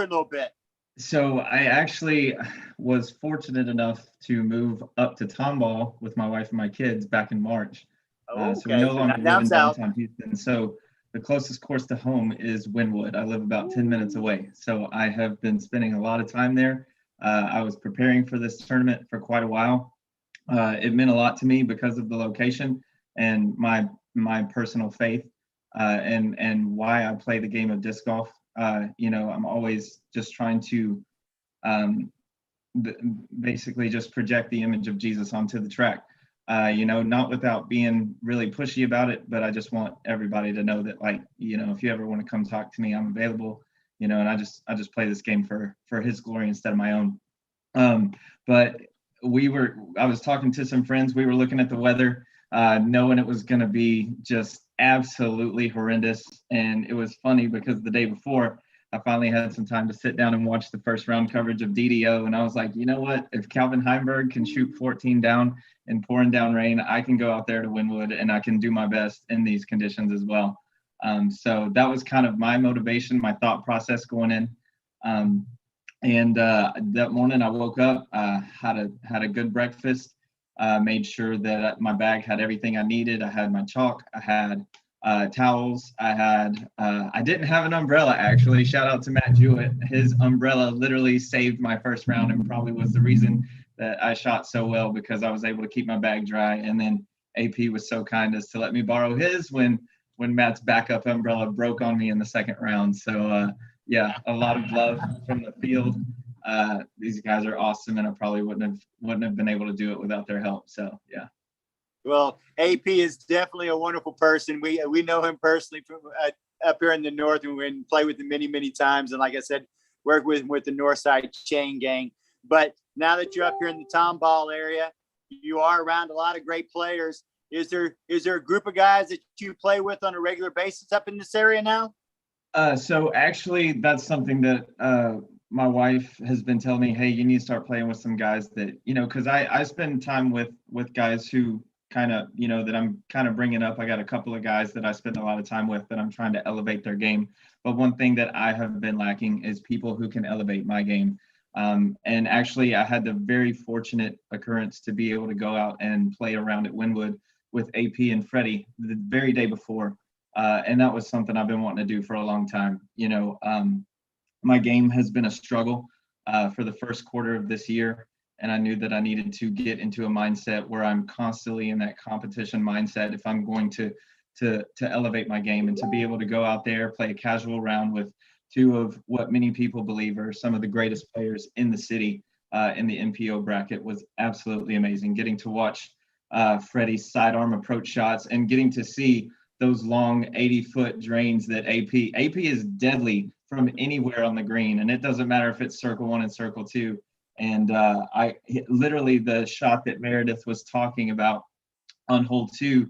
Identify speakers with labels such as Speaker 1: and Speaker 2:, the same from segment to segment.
Speaker 1: for a little bit?
Speaker 2: So I actually was fortunate enough to move up to Tomball with my wife and my kids back in March. So we
Speaker 1: Okay,
Speaker 2: no
Speaker 1: so
Speaker 2: longer
Speaker 1: not
Speaker 2: live
Speaker 1: down
Speaker 2: in
Speaker 1: south.
Speaker 2: downtown Houston. So the closest course to home is Wynwood. I live about 10 minutes away. So I have been spending a lot of time there. I was preparing for this tournament for quite a while. It meant a lot to me because of the location and my personal faith, and why I play the game of disc golf. I'm always just trying to um, basically just project the image of Jesus onto the track. Not without being really pushy about it, but I just want everybody to know that, like, if you ever want to come talk to me, I'm available. And I just play this game for His glory instead of my own. But I was talking to some friends. We were looking at the weather, knowing it was going to be just absolutely horrendous. And it was funny because the day before, I finally had some time to sit down and watch the first round coverage of DDO. And I was like, you know what? If Calvin Heimberg can shoot 14 down in pouring down rain, I can go out there to Wynwood and I can do my best in these conditions as well. So that was kind of my motivation, my thought process going in. And that morning I woke up, had a good breakfast, made sure that my bag had everything I needed. I had my chalk, I had towels, I didn't have an umbrella actually. Shout out to Matt Jewett. His umbrella literally saved my first round and probably was the reason that I shot so well, because I was able to keep my bag dry. And then AP was so kind as to let me borrow his when Matt's backup umbrella broke on me in the second round. So yeah, a lot of love from the field. These guys are awesome, and I probably wouldn't have been able to do it without their help. So yeah.
Speaker 1: Well, AP is definitely a wonderful person. We know him personally from up here in the north, and we play with him many times. And like I said, work with him with the Northside Chain Gang. But now that you're up here in the Tomball area, you are around a lot of great players. Is there a group of guys that you play with on a regular basis up in this area now?
Speaker 2: So actually, that's something that my wife has been telling me. Hey, you need to start playing with some guys that, because I spend time with guys who kind of, that I'm kind of bringing up. I got a couple of guys that I spend a lot of time with that I'm trying to elevate their game. But one thing that I have been lacking is people who can elevate my game. And actually, I had the very fortunate occurrence to be able to go out and play around at Wynwood with AP and Freddie the very day before. And that was something I've been wanting to do for a long time. My game has been a struggle for the first quarter of this year. And I knew that I needed to get into a mindset where I'm constantly in that competition mindset if I'm going to elevate my game, and to be able to go out there, play a casual round with two of what many people believe are some of the greatest players in the city in the MPO bracket was absolutely amazing. Getting to watch Freddie's sidearm approach shots and getting to see those long 80-foot drains that AP is deadly from anywhere on the green. And it doesn't matter if it's circle one and circle two. And I literally, the shot that Meredith was talking about on hole 2,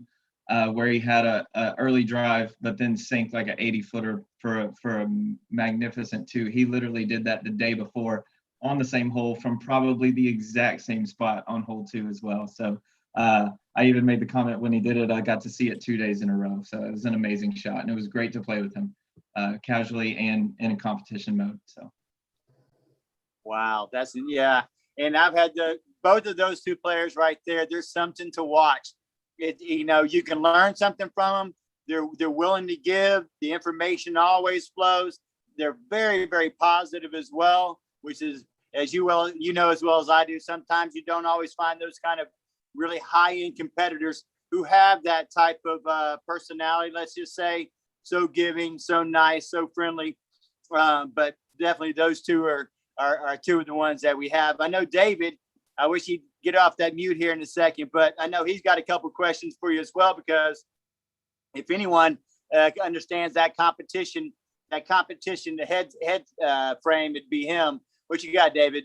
Speaker 2: where he had a early drive, but then sank like an 80-footer for a magnificent 2. He literally did that the day before on the same hole from probably the exact same spot on hole 2 as well. So I even made the comment when he did it, I got to see it 2 days in a row. So it was an amazing shot, and it was great to play with him casually and in a competition mode. So.
Speaker 1: Wow, yeah. And I've had both of those two players right there. There's something to watch. You can learn something from them. They're willing to give. The information always flows. They're very, very positive as well, which is, as you know as well as I do, sometimes you don't always find those kind of really high-end competitors who have that type of personality, let's just say, so giving, so nice, so friendly. But definitely those two are two of the ones that we have. I know David, I wish he'd get off that mute here in a second, but I know he's got a couple questions for you as well, because if anyone understands that competition, the head frame, it'd be him. What you got, David?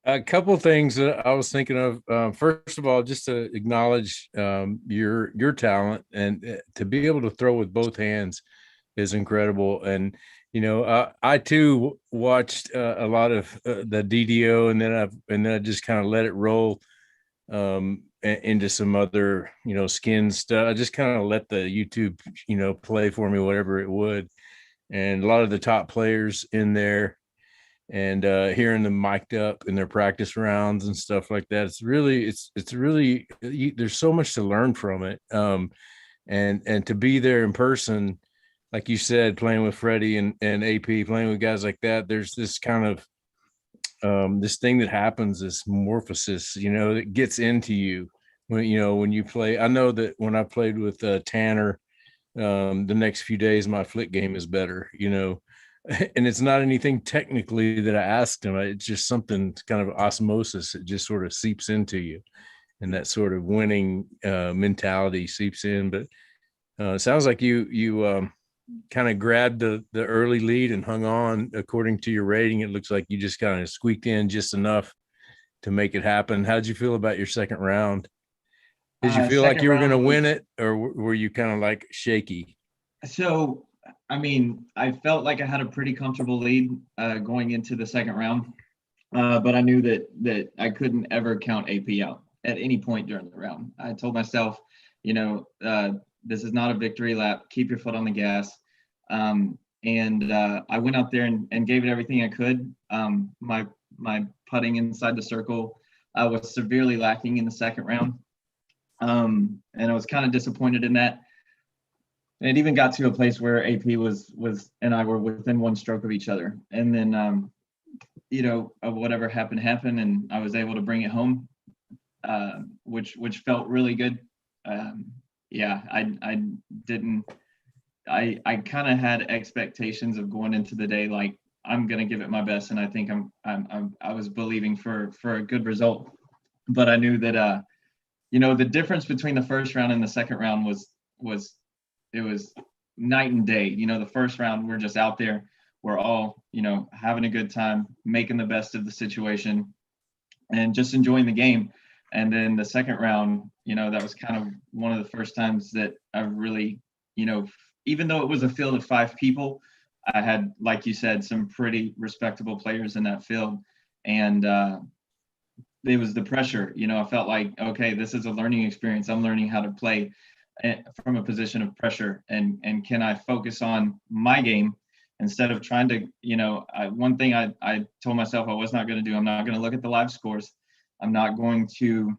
Speaker 3: A couple of things that I was thinking of. First of all, just to acknowledge your talent, and to be able to throw with both hands is incredible. And I too watched a lot of the DDO, and then I just kind of let it roll into some other skin stuff. I just kind of let the YouTube play for me, whatever it would. and a lot of the top players in there, and hearing them mic'd up in their practice rounds and stuff like that. It's really there's so much to learn from it. And to be there in person, like you said, playing with Freddie and AP, playing with guys like that, there's this kind of this thing that happens, this morphosis, that gets into you when you play. I know that when I played with Tanner, the next few days my flick game is better, and it's not anything technically that I asked him. It's just something kind of osmosis. It just sort of seeps into you, and that sort of winning mentality seeps in. But it sounds like you kind of grabbed the early lead and hung on. According to your rating, it looks like you just kind of squeaked in just enough to make it happen. How'd you feel about your second round? Did you feel like you were going to win it, or were you kind of like shaky?
Speaker 2: So, I mean, I felt like I had a pretty comfortable lead going into the second round, but I knew that I couldn't ever count AP out at any point during the round. I told myself, this is not a victory lap. Keep your foot on the gas. And I went out there and gave it everything I could. My putting inside the circle was severely lacking in the second round. And I was kind of disappointed in that. And it even got to a place where AP was and I were within one stroke of each other. And then, whatever happened, and I was able to bring it home, which felt really good. I kind of had expectations of going into the day like I'm gonna give it my best, and I think I was believing for a good result, but I knew that the difference between the first round and the second round was night and day. The first round we're just out there, we're all having a good time, making the best of the situation, and just enjoying the game. And then the second round, that was kind of one of the first times that I really, even though it was a field of 5 people, I had, like you said, some pretty respectable players in that field. And it was the pressure. I felt like, okay, this is a learning experience. I'm learning how to play from a position of pressure. And can I focus on my game instead of trying to, one thing I told myself I was not going to do, I'm not going to look at the live scores. I'm not going to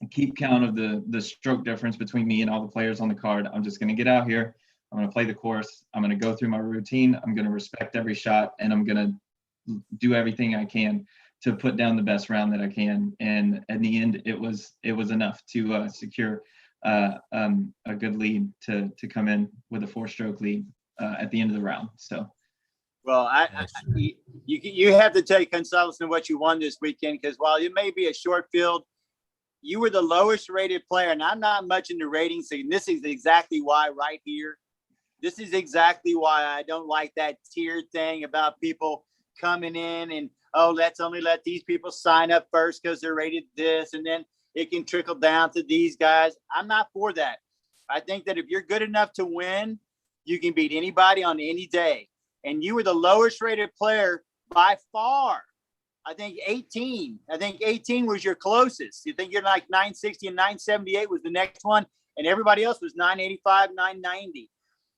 Speaker 2: keep count of the stroke difference between me and all the players on the card. I'm just going to get out here. I'm going to play the course. I'm going to go through my routine. I'm going to respect every shot, and I'm going to do everything I can to put down the best round that I can. And in the end, it was enough to secure a good lead to come in with a 4-stroke lead at the end of the round. So.
Speaker 1: Well, you have to take consolation in what you won this weekend, because while it may be a short field, you were the lowest rated player, and I'm not much into ratings. So this is exactly why right here. This is exactly why I don't like that tiered thing about people coming in and, let's only let these people sign up first because they're rated this, and then it can trickle down to these guys. I'm not for that. I think that if you're good enough to win, you can beat anybody on any day. And you were the lowest rated player by far. I think 18 was your closest. You think you're like 960 and 978 was the next one. And everybody else was 985, 990.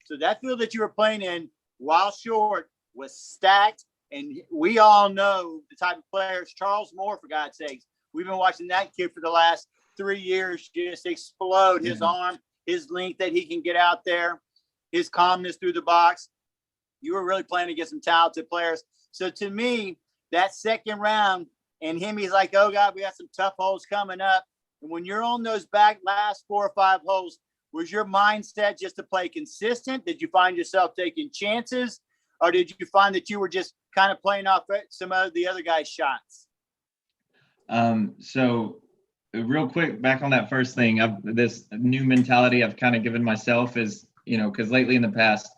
Speaker 1: So that field that you were playing in, while short, was stacked. And we all know the type of players. Charles Moore, for God's sakes. We've been watching that kid for the last 3 years just explode. His arm, his length that he can get out there, his calmness through the box. You were really playing against some talented players. So to me, that second round and him, he's like, oh God, we got some tough holes coming up. And when you're on those back last 4 or 5 holes, was your mindset just to play consistent? Did you find yourself taking chances? Or did you find that you were just kind of playing off some of the other guys' shots?
Speaker 2: So real quick, back on that first thing, this new mentality I've kind of given myself is, because lately in the past,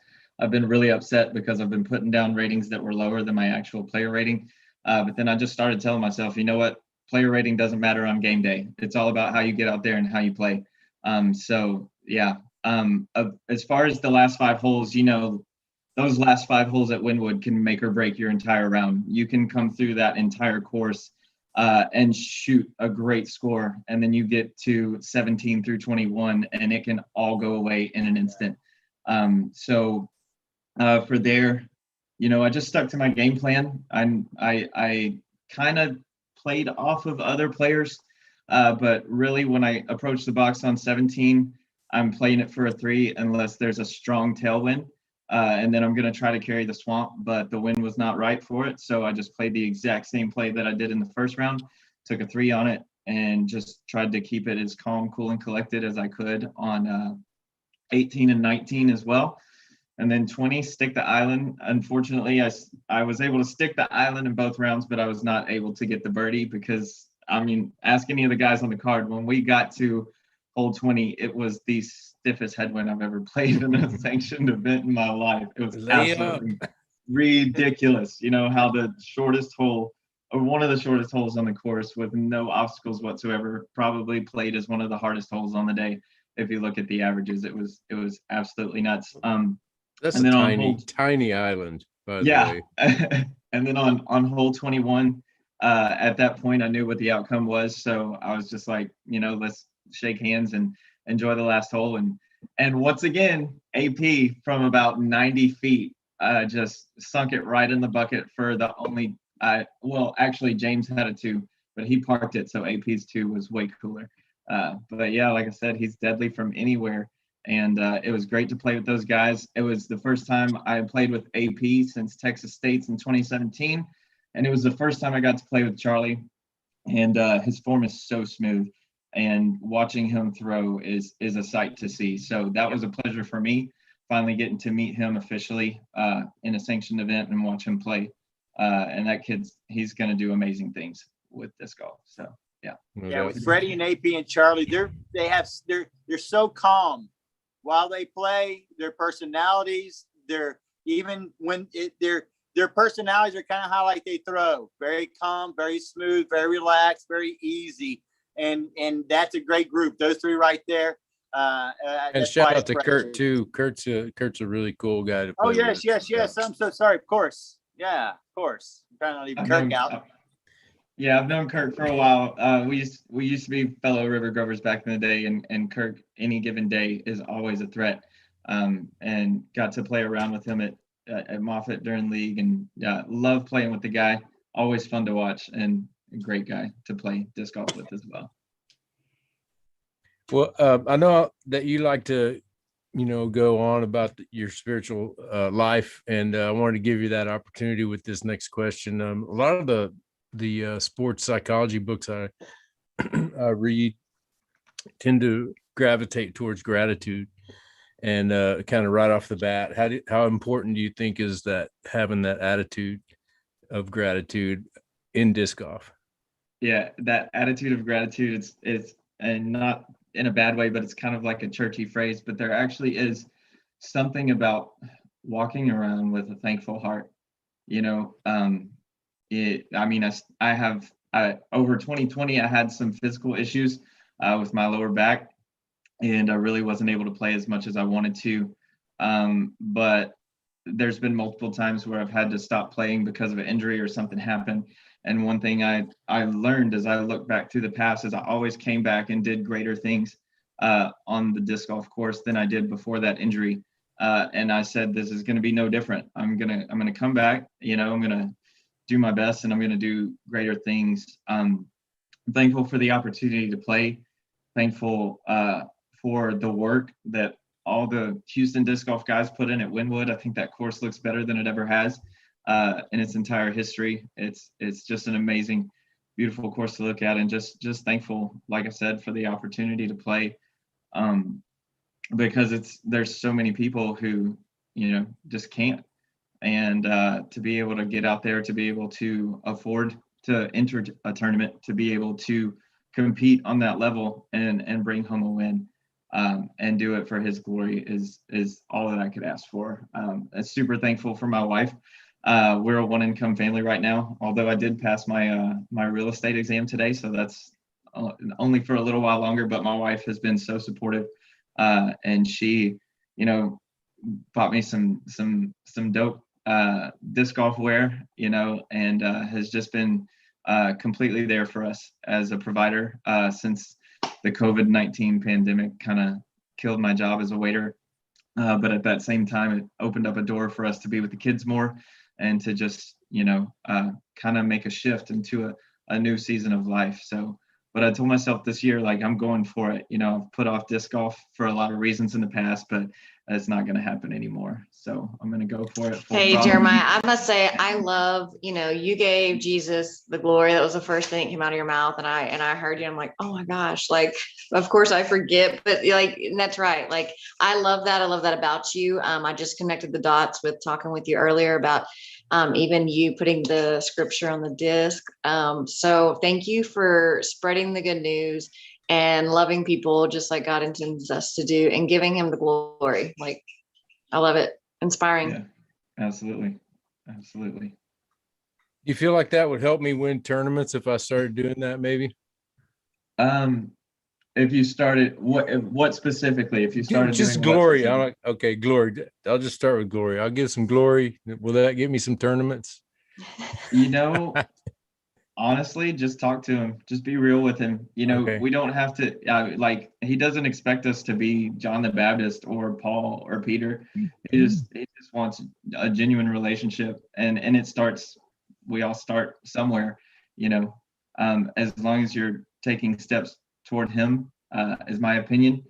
Speaker 2: I've been really upset because I've been putting down ratings that were lower than my actual player rating. But then I just started telling myself, you know what? Player rating doesn't matter on game day. It's all about how you get out there and how you play. As far as the last 5 holes, those last 5 holes at Wynwood can make or break your entire round. You can come through that entire course and shoot a great score. And then you get to 17 through 21 and it can all go away in an instant. For there, I just stuck to my game plan. I kind of played off of other players, but really when I approach the box on 17, I'm playing it for a 3 unless there's a strong tailwind. And then I'm going to try to carry the swamp, but the wind was not right for it. So I just played the exact same play that I did in the first round, took a 3 on it, and just tried to keep it as calm, cool, and collected as I could on 18 and 19 as well. And then 20, stick the island. Unfortunately, I was able to stick the island in both rounds, but I was not able to get the birdie because, ask any of the guys on the card, when we got to hole 20, it was the stiffest headwind I've ever played in a sanctioned event in my life. It was absolutely ridiculous. How the shortest hole, or one of the shortest holes on the course with no obstacles whatsoever, probably played as one of the hardest holes on the day. If you look at the averages, it was absolutely nuts.
Speaker 3: That's
Speaker 2: and
Speaker 3: a
Speaker 2: then
Speaker 3: tiny island, by the
Speaker 2: yeah.
Speaker 3: way.
Speaker 2: And then on hole 21, at that point, I knew what the outcome was. So I was just like, let's shake hands and enjoy the last hole. And once again, AP from about 90 feet just sunk it right in the bucket for the only, actually James had a 2, but he parked it. So AP's 2 was way cooler. But yeah, like I said, he's deadly from anywhere. And it was great to play with those guys. It was the first time I played with AP since Texas State's in 2017. And it was the first time I got to play with Charlie. And his form is so smooth. And watching him throw is a sight to see. So that was a pleasure for me, finally getting to meet him officially in a sanctioned event and watch him play. And that he's going to do amazing things with disc golf. So, yeah.
Speaker 1: Yeah, with Freddie and AP and Charlie, they're so calm while they play. Their personalities, their personalities are kind of how like they throw. Very calm, very smooth, very relaxed, very easy. And that's a great group. Those 3 right there.
Speaker 3: And shout out to Kurt too. Kurt's a really cool guy to play with.
Speaker 1: Yes. I'm so sorry. Of course. Yeah, of course. I'm trying to leave Kirk out.
Speaker 2: Yeah, I've known Kirk for a while. We used to be fellow River Grovers back in the day, and Kirk, any given day, is always a threat. And got to play around with him at Moffett during league, and love playing with the guy. Always fun to watch, and a great guy to play disc golf with as well.
Speaker 3: Well, I know that you like to, go on about your spiritual life, and I wanted to give you that opportunity with this next question. A lot of the sports psychology books I read tend to gravitate towards gratitude, and kind of right off the bat, how important do you think is that, having that attitude of gratitude in disc golf?
Speaker 2: Yeah, that attitude of gratitude is and not in a bad way, but it's kind of like a churchy phrase, but there actually is something about walking around with a thankful heart. I have over 2020, I had some physical issues with my lower back, and I really wasn't able to play as much as I wanted to. But there's been multiple times where I've had to stop playing because of an injury or something happened. And one thing I learned as I look back through the past is I always came back and did greater things on the disc golf course than I did before that injury. And I said, this is going to be no different. I'm going to come back, I'm going to do my best, and I'm going to do greater things. I'm thankful for the opportunity to play, thankful for the work that all the Houston disc golf guys put in at Wynwood. I think that course looks better than it ever has in its entire history. It's just an amazing, beautiful course to look at, and just thankful, like I said, for the opportunity to play, because there's so many people who just can't, and to be able to get out there, to be able to afford to enter a tournament, to be able to compete on that level and bring home a win, and do it for his glory is all that I could ask for. I'm super thankful for my wife. We're a one-income family right now, although I did pass my my real estate exam today, so that's only for a little while longer. But my wife has been so supportive, and she, bought me some dope disc golf wear, and has just been completely there for us as a provider since the COVID-19 pandemic kind of killed my job as a waiter. But at that same time, it opened up a door for us to be with the kids more and to just, kind of make a shift into a new season of life. So, but I told myself this year, like, I'm going for it. I've put off disc golf for a lot of reasons in the past, but it's not going to happen anymore. So I'm going to go for it.
Speaker 4: Hey, Jeremiah, I must say, I love, you gave Jesus the glory. That was the first thing that came out of your mouth. And I heard you, I'm like, oh my gosh, like, of course I forget, but like, and that's right. Like, I love that. I love that about you. I just connected the dots with talking with you earlier about even you putting the scripture on the disc. So thank you for spreading the good news and loving people just like God intends us to do and giving him the glory. Like, I love it. Inspiring.
Speaker 2: Yeah, absolutely. Absolutely.
Speaker 3: You feel like that would help me win tournaments if I started doing that, maybe?
Speaker 2: If you started, what specifically? If you started
Speaker 3: just
Speaker 2: doing
Speaker 3: glory. I'm like, okay, glory. I'll just start with glory. I'll give some glory. Will that get me some tournaments?
Speaker 2: Honestly, just talk to him. Just be real with him.
Speaker 3: Okay.
Speaker 2: We don't have to, he doesn't expect us to be John the Baptist or Paul or Peter. He just wants a genuine relationship. And we all start somewhere, as long as you're taking steps toward him, is my opinion,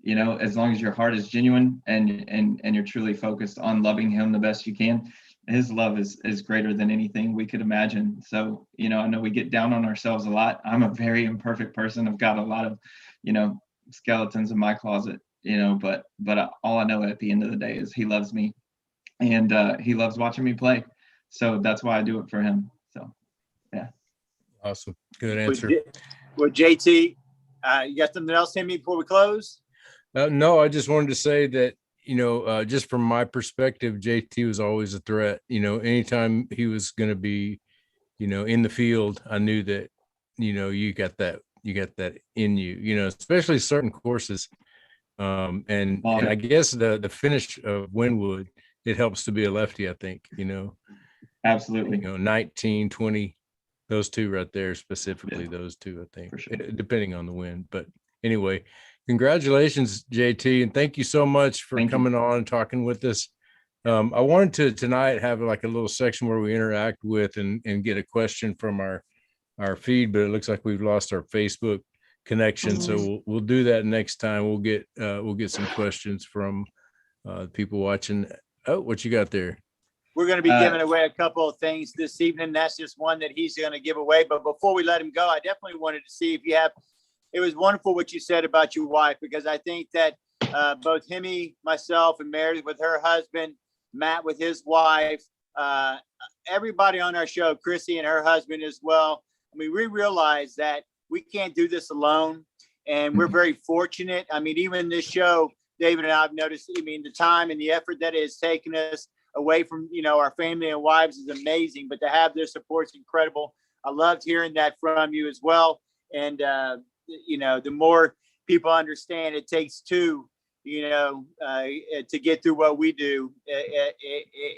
Speaker 2: as long as your heart is genuine and you're truly focused on loving him the best you can. His love is greater than anything we could imagine. So, I know we get down on ourselves a lot. I'm a very imperfect person. I've got a lot of, skeletons in my closet, but all I know at the end of the day is he loves me and he loves watching me play. So that's why I do it for him. So, yeah.
Speaker 3: Awesome. Good answer.
Speaker 1: Well, JT, you got something else in me before we close?
Speaker 3: No, I just wanted to say that, just from my perspective, JT was always a threat. Anytime he was going to be, in the field, I knew that, you got that in you, especially certain courses. And I guess the finish of Wynwood, it helps to be a lefty, I think,
Speaker 2: Absolutely.
Speaker 3: 19, 20, those two right there, specifically,
Speaker 2: Yeah.
Speaker 3: those two, I think,
Speaker 2: For sure.
Speaker 3: depending on the wind. But anyway, congratulations, JT, and thank you so much for coming on and talking with us. I wanted to tonight have like a little section where we interact with and get a question from our feed, but it looks like we've lost our Facebook connection. So we'll do that next time. We'll get some questions from people watching. Oh, what you got there?
Speaker 1: We're going to be giving away a couple of things this evening. That's just one that he's going to give away. But before we let him go, I definitely wanted to see if you have. It was wonderful what you said about your wife, because I think that both Hemi, myself, and Mary with her husband, Matt with his wife, everybody on our show, Chrissy and her husband as well. I mean, we realize that we can't do this alone, and we're very fortunate. I mean, even this show, David and I have noticed, the time and the effort that it has taken us away from, our family and wives is amazing, but to have their support is incredible. I loved hearing that from you as well. And, the more people understand it takes two, to get through what we do,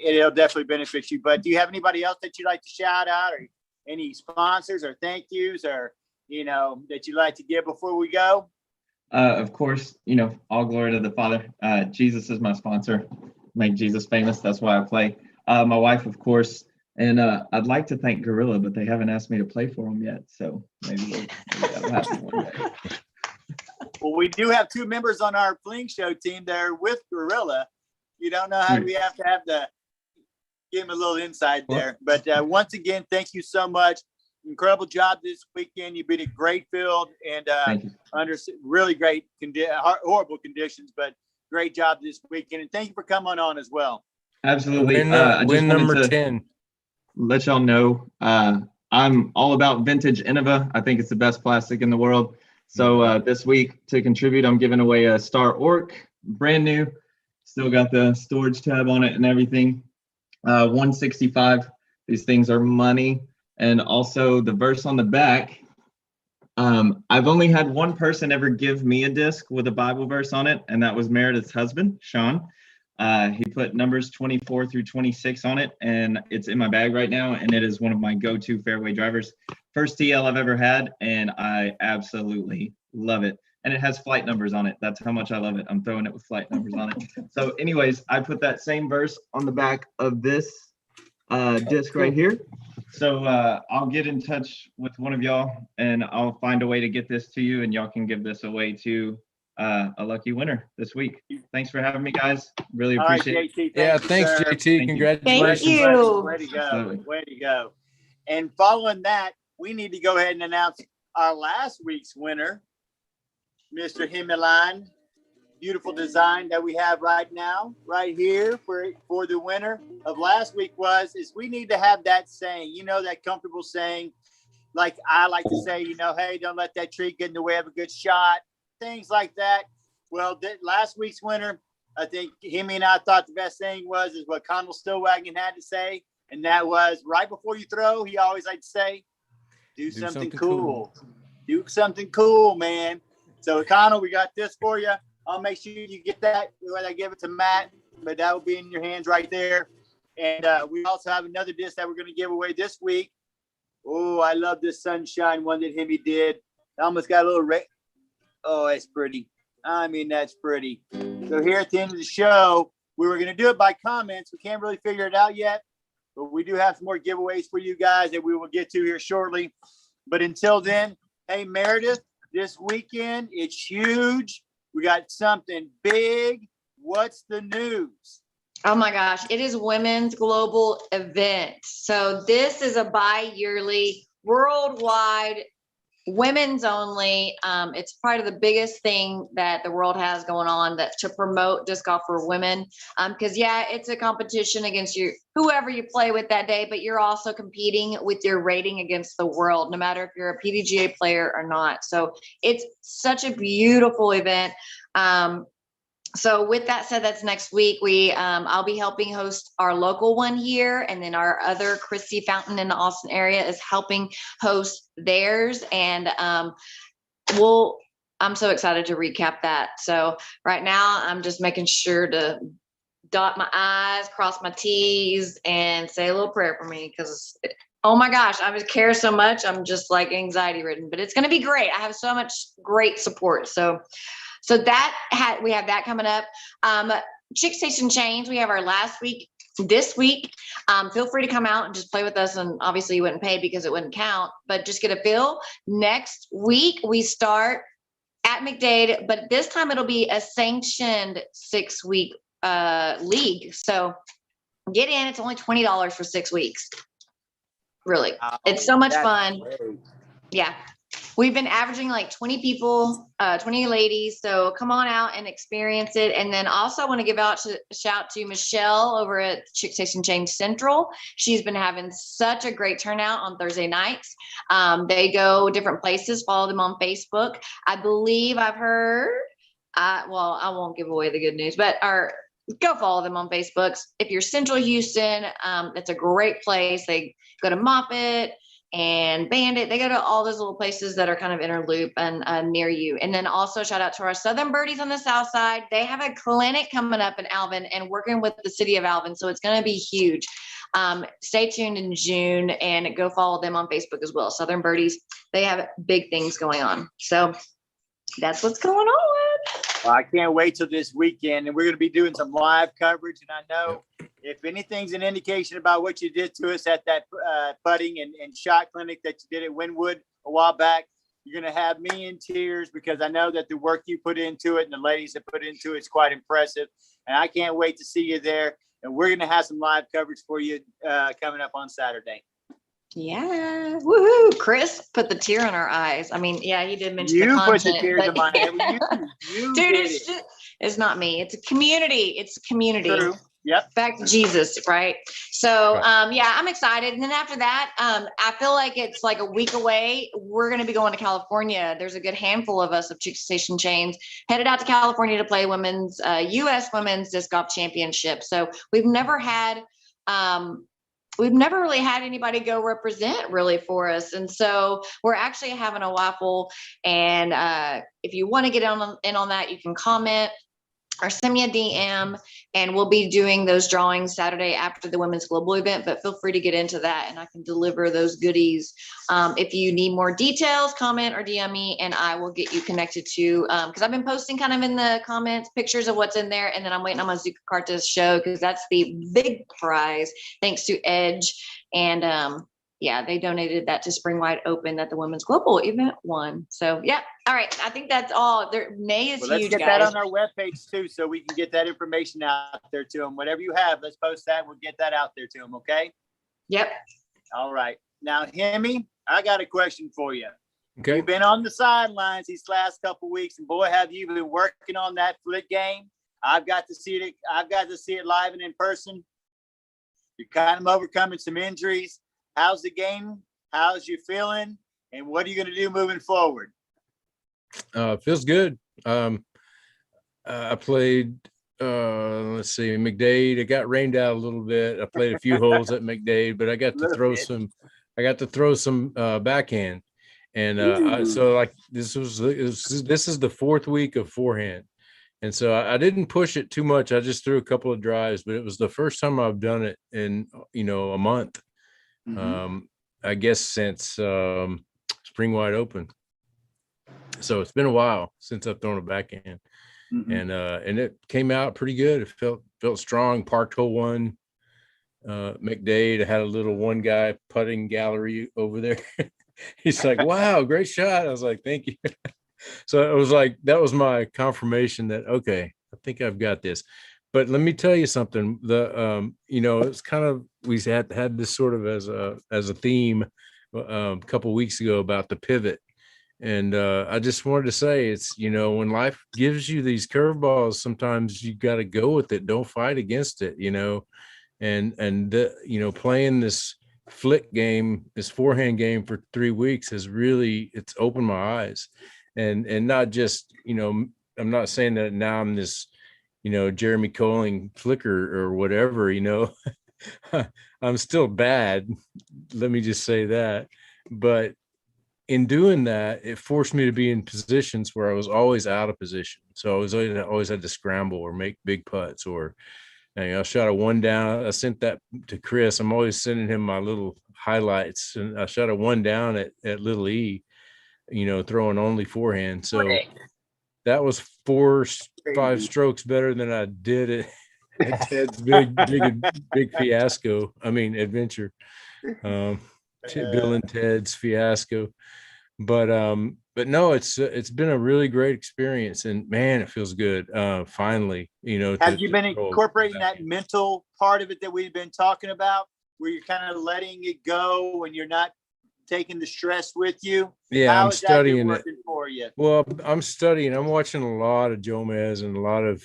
Speaker 1: it'll definitely benefit you. But do you have anybody else that you'd like to shout out, or any sponsors or thank yous, or, that you'd like to give before we go?
Speaker 2: Of course, all glory to the Father. Jesus is my sponsor. Make Jesus famous. That's why I play. My wife, of course. And I'd like to thank Gorilla, but they haven't asked me to play for them yet. So maybe that'll happen one day.
Speaker 1: Well, we do have two members on our Fling Show team that are with Gorilla. You don't know how we have to give him a little insight there. But once again, thank you so much. Incredible job this weekend. You beat a great field and under really great, horrible conditions, but great job this weekend. And thank you for coming on as well.
Speaker 2: Absolutely.
Speaker 3: Win number 10.
Speaker 2: Let y'all know I'm all about vintage Innova. I think it's the best plastic in the world. So this week, to contribute, I'm giving away a Star Orc, brand new. Still got the storage tab on it and everything. 165. These things are money. And also the verse on the back. I've only had one person ever give me a disc with a Bible verse on it, and that was Meredith's husband, Sean. He put numbers 24 through 26 on it, and it's in my bag right now, and it is one of my go-to fairway drivers. First TL I've ever had, and I absolutely love it. and it has flight numbers on it. That's how much I love it. I'm throwing it with flight numbers on it. So anyways, I put that same verse on the back of this disc right here. So I'll get in touch with one of y'all and I'll find a way to get this to you, and y'all can give this away to a lucky winner this week. Thanks for having me, guys. Really
Speaker 1: All right,
Speaker 2: appreciate it.
Speaker 1: JT.
Speaker 3: Yeah,
Speaker 1: thank you,
Speaker 3: thanks,
Speaker 1: sir.
Speaker 3: JT.
Speaker 2: you.
Speaker 3: Congratulations.
Speaker 4: Thank you.
Speaker 1: Way to go.
Speaker 2: Absolutely.
Speaker 1: Way to go. And following that, we need to go ahead and announce our last week's winner, Mr. Himilan. Beautiful design that we have right now, right here for the winner of last week is we need to have that saying, that comfortable saying, like I like to say, hey, don't let that tree get in the way of a good shot, things like that. Well, last week's winner, I think Hemi and I thought the best thing is what Connell Stillwagon had to say. And that was right before you throw, he always liked to say, do something cool. Do something cool, man. So Connell, we got this for you. I'll make sure you get that when I give it to Matt, but that will be in your hands right there. And we also have another disc that we're going to give away this week. Oh, I love this sunshine one that Hemi did. I almost got a little red. Oh, it's pretty. I mean, that's pretty. So here at the end of the show, we were going to do it by comments. We can't really figure it out yet, but we do have some more giveaways for you guys that we will get to here shortly. But until then, hey, Meredith, this weekend, it's huge. We got something big. What's the news?
Speaker 4: Oh my gosh, it is Women's Global Event. So this is a bi-yearly, worldwide, women's only. It's part of the biggest thing that the world has going on to promote disc golf for women. Because it's a competition against whoever you play with that day, but you're also competing with your rating against the world, no matter if you're a PDGA player or not. So it's such a beautiful event. So with that said, that's next week. I'll be helping host our local one here, and then our other Christie Fountain in the Austin area is helping host theirs. And I'm so excited to recap that. So right now I'm just making sure to dot my I's, cross my T's, and say a little prayer for me, because oh my gosh, I just care so much. I'm just like anxiety ridden, but it's going to be great. I have so much great support. So we have that coming up. Chick Station Chains, we have our last week this week. Feel free to come out and just play with us. And obviously you wouldn't pay because it wouldn't count, but just get a feel. Next week we start at McDade, but this time it'll be a sanctioned 6-week league. So get in. It's only $20 for 6 weeks. Really. It's so much fun.
Speaker 1: Great.
Speaker 4: Yeah. We've been averaging like 20 people, 20 ladies. So come on out and experience it. And then also I want to give a shout to Michelle over at Chick Station Chain Central. She's been having such a great turnout on Thursday nights. They go different places. Follow them on Facebook. I believe I've heard, I won't give away the good news, but go follow them on Facebook. If you're Central Houston, it's a great place. They go to Moffett and Bandit. They go to all those little places that are kind of inner loop and near you. And then also shout out to our Southern Birdies on the South Side. They have a clinic coming up in Alvin and working with the city of Alvin. So it's going to be huge. Stay tuned in June and go follow them on Facebook as well. Southern Birdies, they have big things going on. So that's what's going on.
Speaker 1: Well, I can't wait till this weekend, and we're going to be doing some live coverage. And I know if anything's an indication about what you did to us at that putting and shot clinic that you did at Wynwood a while back, you're going to have me in tears, because I know that the work you put into it and the ladies that put into it is quite impressive. And I can't wait to see you there. And we're going to have some live coverage for you coming up on Saturday.
Speaker 4: Yeah. Woohoo. Chris put the tear in our eyes. I mean, yeah, he did mention the
Speaker 1: You put
Speaker 4: content,
Speaker 1: the tears in my
Speaker 4: but-
Speaker 1: eye. You
Speaker 4: Dude,
Speaker 1: did
Speaker 4: it's
Speaker 1: it.
Speaker 4: just, it's not me. It's a community. It's a community.
Speaker 1: True. Yep.
Speaker 4: Back to Jesus, right? So, yeah, I'm excited. And then after that, I feel like it's like a week away. We're going to be going to California. There's a good handful of us of Chick Station Chains headed out to California to play women's U.S. Women's Disc Golf Championship. So we've never really had anybody go represent really for us. And so we're actually having a waffle. And if you want to get in on that, you can comment. or send me a DM, and we'll be doing those drawings Saturday after the Women's Global event, but feel free to get into that and I can deliver those goodies. If you need more details, comment or DM me and I will get you connected to, because I've been posting kind of in the comments pictures of what's in there, and then I'm waiting on my Zuka card to show because that's the big prize, thanks to Edge. And yeah, they donated that to Spring Wide Open that the Women's Global event won. So yeah, all right. I think that's all. May is
Speaker 1: Well, let's
Speaker 4: huge,
Speaker 1: get
Speaker 4: guys.
Speaker 1: that on our webpage too, so we can get that information out there to them. Whatever you have, let's post that. We'll get that out there to them. Okay.
Speaker 4: Yep.
Speaker 1: All right. Now, Hemi, I got a question for you.
Speaker 3: Okay.
Speaker 1: You've been on the sidelines these last couple of weeks, and boy, have you been working on that flick game. I've got to see it. I've got to see it live and in person. You're kind of overcoming some injuries. How's the game? How's you feeling? And what are you going to do moving forward?
Speaker 3: Feels good. I played, let's see, McDade. It got rained out a little bit. I played a few holes at McDade, but I got to throw some backhand. And so like this is the fourth week of forehand. And so I didn't push it too much. I just threw a couple of drives, but it was the first time I've done it in, a month. I guess since Spring Wide Open. So it's been a while since I've thrown a backhand. And it came out pretty good. It felt strong. Parked hole one. McDade, I had a little one guy putting gallery over there. He's like, wow, great shot. I was like, thank you. So it was like, that was my confirmation that, okay, I think I've got this. But let me tell you something. It's kind of, we had this sort of as a theme a couple of weeks ago about the pivot. And I just wanted to say it's, when life gives you these curveballs, sometimes you got to go with it. Don't fight against it, and playing this flick game, this forehand game for 3 weeks has really, it's opened my eyes. And not just, I'm not saying that now I'm this, Jeremy Colling flicker or whatever, I'm still bad. Let me just say that. But in doing that, it forced me to be in positions where I was always out of position. So I was always had to scramble or make big putts, or I shot a one down. I sent that to Chris. I'm always sending him my little highlights, and I shot a one down at Little E, throwing only forehand. So that was 4-5 strokes better than I did at Ted's big fiasco. I mean, adventure. Bill and Ted's fiasco. But no, it's been a really great experience, and man, it feels good. Finally,
Speaker 1: have you been incorporating that mental part of it that we've been talking about, where you're kind of letting it go and you're not taking the stress with you?
Speaker 3: Yeah, I'm studying
Speaker 1: it for you.
Speaker 3: Well, I'm studying. I'm watching a lot of Jomez and a lot of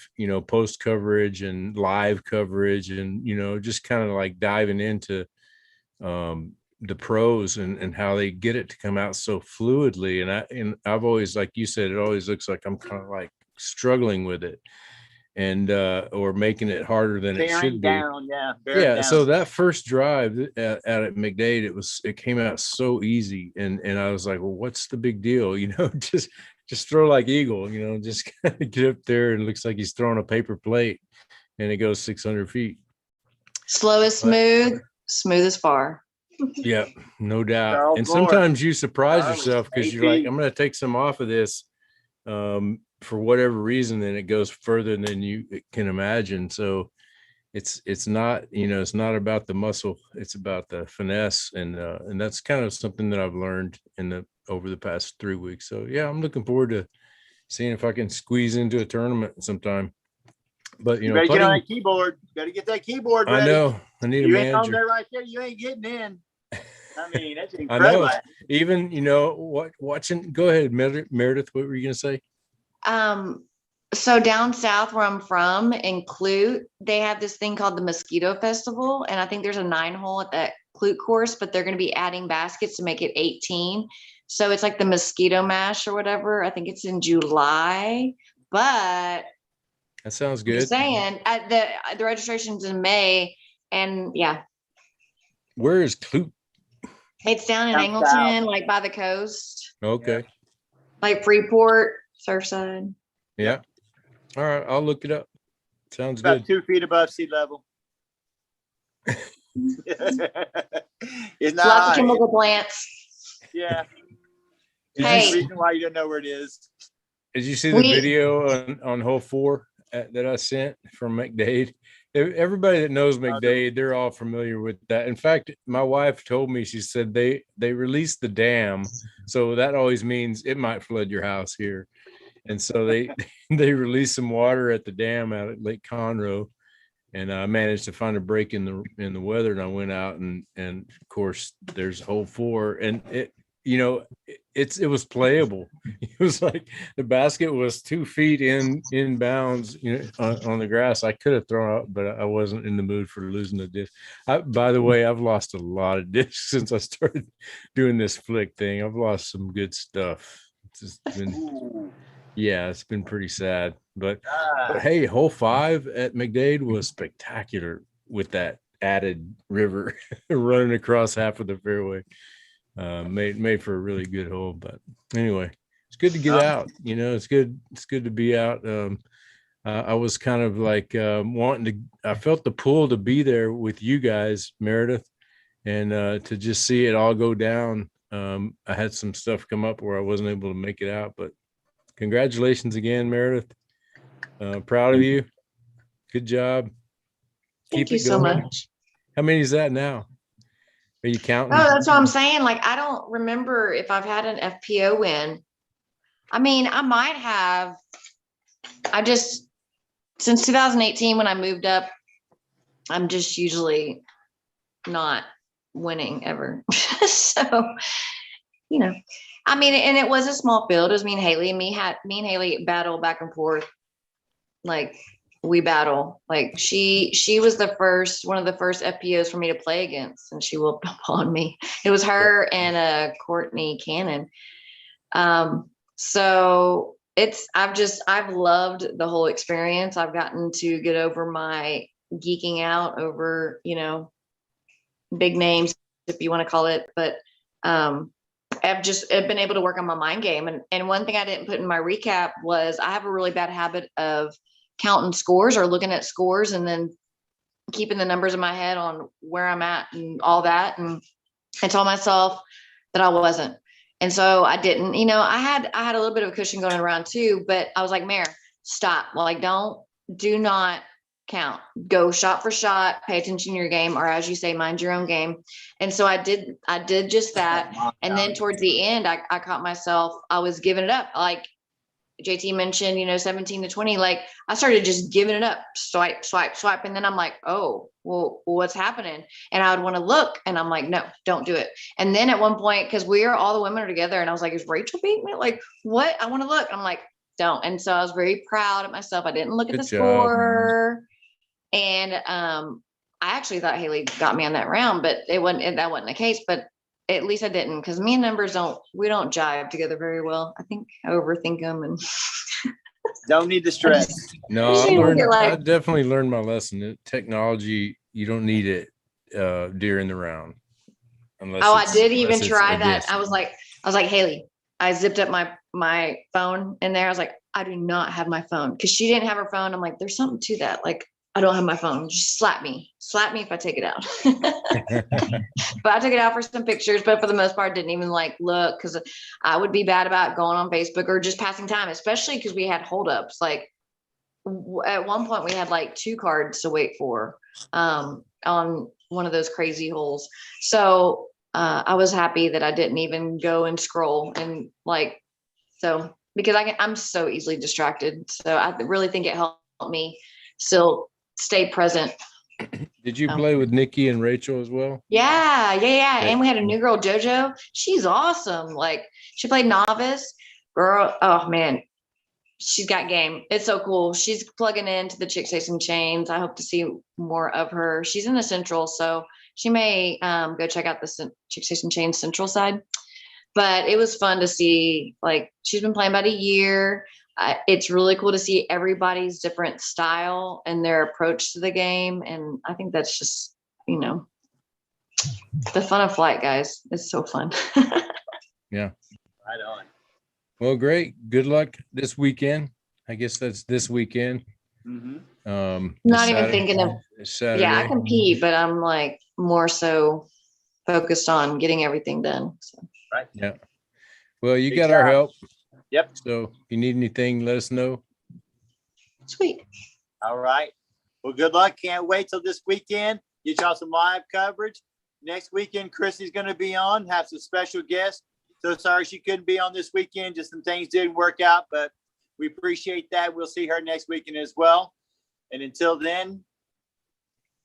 Speaker 3: post coverage and live coverage, and just kind of like diving into the pros and how they get it to come out so fluidly. And I've always, like you said, it always looks like I'm kind of like struggling with it, and or making it harder than it should be. Yeah. So that first drive at McDade, it came out so easy, and I was like, well, what's the big deal? Just throw like Eagle. Just kind of get up there, and it looks like he's throwing a paper plate, and it goes 600 feet.
Speaker 4: Slow is smooth, smooth as far.
Speaker 3: Yeah, no doubt. And sometimes you surprise yourself because you're like, I'm going to take some off of this for whatever reason, and it goes further than you can imagine. So it's not, it's not about the muscle, it's about the finesse. And that's kind of something that I've learned over the past 3 weeks. So yeah, I'm looking forward to seeing if I can squeeze into a tournament sometime. But
Speaker 1: you better get on that keyboard. You better get that keyboard ready.
Speaker 3: I know. I need a manager.
Speaker 1: You ain't on there right there. You ain't getting in. I mean, that's incredible.
Speaker 3: I know. Even watching. Go ahead, Meredith. What were you gonna say?
Speaker 4: So down south where I'm from in Clute, they have this thing called the Mosquito Festival, and I think there's a 9-hole at that Clute course, but they're going to be adding baskets to make it 18. So it's like the Mosquito Mash or whatever. I think it's in July, but
Speaker 3: that sounds good.
Speaker 4: I'm saying the registration's in May, and yeah.
Speaker 3: Where is Clute?
Speaker 4: It's down in Angleton, like by the coast.
Speaker 3: Okay.
Speaker 4: Like Freeport, Surfside.
Speaker 3: Yeah. All right, I'll look it up. Sounds
Speaker 1: About
Speaker 3: good.
Speaker 1: 2 feet above sea level. It's not
Speaker 4: Lots of
Speaker 1: high.
Speaker 4: chemical plants.
Speaker 1: Yeah.
Speaker 3: Did
Speaker 4: Hey.
Speaker 3: you
Speaker 1: The reason why you don't know where it is.
Speaker 3: Did you see the
Speaker 4: We-
Speaker 3: video on hole 4 that I sent from McDade? Everybody that knows McDade, they're all familiar with that. In fact, my wife told me, she said they released the dam, so that always means it might flood your house here. And so they they released some water at the dam out at Lake Conroe, and I managed to find a break in the weather, and I went out and of course there's hole 4, and it, you know, it was playable. It was like the basket was 2 feet in bounds, you know, on the grass. I could have thrown out, but I wasn't in the mood for losing the disc. By the way, I've lost a lot of discs since I started doing this flick thing. I've lost some good stuff. It's just been,
Speaker 1: Ooh.
Speaker 3: yeah, it's been pretty sad. But
Speaker 1: Ah.
Speaker 3: hey, hole 5 at McDade was spectacular with that added river running across half of the fairway. Made for a really good hole. But anyway, it's good to get out. You know, it's good to be out. I was kind of like wanting to. I felt the pull to be there with you guys, Meredith, and to just see it all go down. I had some stuff come up where I wasn't able to make it out, but congratulations again, Meredith. Proud of you. Good job.
Speaker 4: Thank
Speaker 3: Keep
Speaker 4: you
Speaker 3: it
Speaker 4: so
Speaker 3: going.
Speaker 4: much.
Speaker 3: How many is that now? Are you counting?
Speaker 4: Oh, that's what I'm saying. Like, I don't remember if I've had an FPO win. I mean, I might have. I just, since 2018, when I moved up, I'm just usually not winning ever. So, you know, I mean, and it was a small field. It was me and Haley. Me and Haley battle back and forth. Like, we battle. Like, she was one of the first FPOs for me to play against, and she whooped up on me. It was her and Courtney Cannon. So I've loved the whole experience. I've gotten to get over my geeking out over, you know, big names, if you want to call it, but I've been able to work on my mind game. And one thing I didn't put in my recap was I have a really bad habit of counting scores or looking at scores and then keeping the numbers in my head on where I'm at and all that. And I told myself that I wasn't. And so I didn't, you know, I had a little bit of a cushion going around too, but I was like, Mare, stop. Like, do not count. Go shot for shot, pay attention to your game, or as you say, mind your own game. And so I did just that. And then towards the end, I caught myself, I was giving it up. Like JT mentioned, you know, 17 to 20, like I started just giving it up, swipe, swipe, swipe. And then I'm like, oh, well, what's happening? And I would want to look and I'm like, no, don't do it. And then at one point, cause all the women are together and I was like, is Rachel beating me? Like, what? I want to look. I'm like, don't. And so I was very proud of myself. I didn't look at
Speaker 3: Good
Speaker 4: the
Speaker 3: job.
Speaker 4: score. And I actually thought Haley got me on that round, but that wasn't the case. But at least I didn't, because me and numbers we don't jive together very well. I think I overthink them and
Speaker 1: Don't need the stress.
Speaker 3: No,
Speaker 4: just
Speaker 3: I
Speaker 4: need to look
Speaker 3: learned.
Speaker 4: at, like-
Speaker 3: I definitely learned my lesson. Technology, you don't need it during the round. Unless
Speaker 4: I
Speaker 3: it's-
Speaker 4: did
Speaker 3: unless
Speaker 4: even
Speaker 3: it's
Speaker 4: try
Speaker 3: a
Speaker 4: that.
Speaker 3: disc.
Speaker 4: I was like, Haley, I zipped up my phone in there. I was like, I do not have my phone, because she didn't have her phone. I'm like, there's something to that. Like, I don't have my phone. Just slap me if I take it out. But I took it out for some pictures, but for the most part, didn't even like look, because I would be bad about going on Facebook or just passing time, especially because we had holdups. Like at one point, we had like 2 cards to wait for on one of those crazy holes. So I was happy that I didn't even go and scroll and like, so because I'm so easily distracted. So I really think it helped me still stay present.
Speaker 3: Did you
Speaker 4: Oh.
Speaker 3: play with Nikki and Rachel as well?
Speaker 4: Yeah.
Speaker 3: Okay.
Speaker 4: And we had a new girl, JoJo. She's awesome. Like, she played novice. Girl, oh man, she's got game. It's so cool. She's plugging into the Chick Chasing Chains. I hope to see more of her. She's in the Central, so she may go check out the Chick Chasing Chains Central side. But it was fun to see. Like, she's been playing about a year. It's really cool to see everybody's different style and their approach to the game. And I think that's just, you know, the fun of flight, guys. It's so fun.
Speaker 3: Yeah.
Speaker 1: Right on.
Speaker 3: Well, great. Good luck this weekend. I guess that's this weekend.
Speaker 1: Mhm.
Speaker 4: Not even thinking of-
Speaker 3: Saturday.
Speaker 4: Yeah, I compete, but I'm like more so focused on getting everything done. So.
Speaker 1: Right.
Speaker 3: Yeah. Well, you
Speaker 1: Good
Speaker 3: got our
Speaker 1: job.
Speaker 3: help.
Speaker 1: Yep.
Speaker 3: So if you need anything, let us know.
Speaker 4: Sweet.
Speaker 1: All right. Well, good luck. Can't wait till this weekend. Get y'all some live coverage. Next weekend, Chrissy's going to be on, have some special guests. So sorry she couldn't be on this weekend. Just some things didn't work out, but we appreciate that. We'll see her next weekend as well. And until then,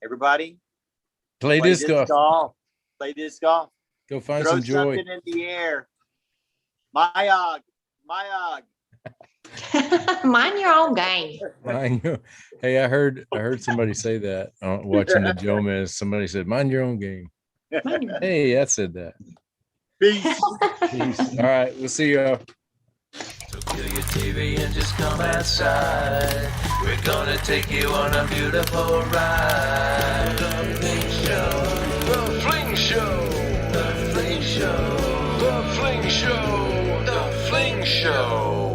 Speaker 1: everybody,
Speaker 3: Play disc golf.
Speaker 1: golf. Play disc golf.
Speaker 3: Go find
Speaker 1: Throw
Speaker 3: some joy.
Speaker 1: something in the air. Mayog.
Speaker 4: Mind your own game.
Speaker 3: Mind your- Hey, I heard somebody say that watching the Joe Miz. Somebody said, "Mind your own game."
Speaker 4: Mind your-
Speaker 3: Hey, I said that.
Speaker 1: Peace.
Speaker 3: Peace. All right, we'll see y'all.
Speaker 5: So kill your TV and just come outside. We're gonna take you on a beautiful ride. The Fling Show. The Fling Show. The Fling Show. The Fling Show. The Fling Show.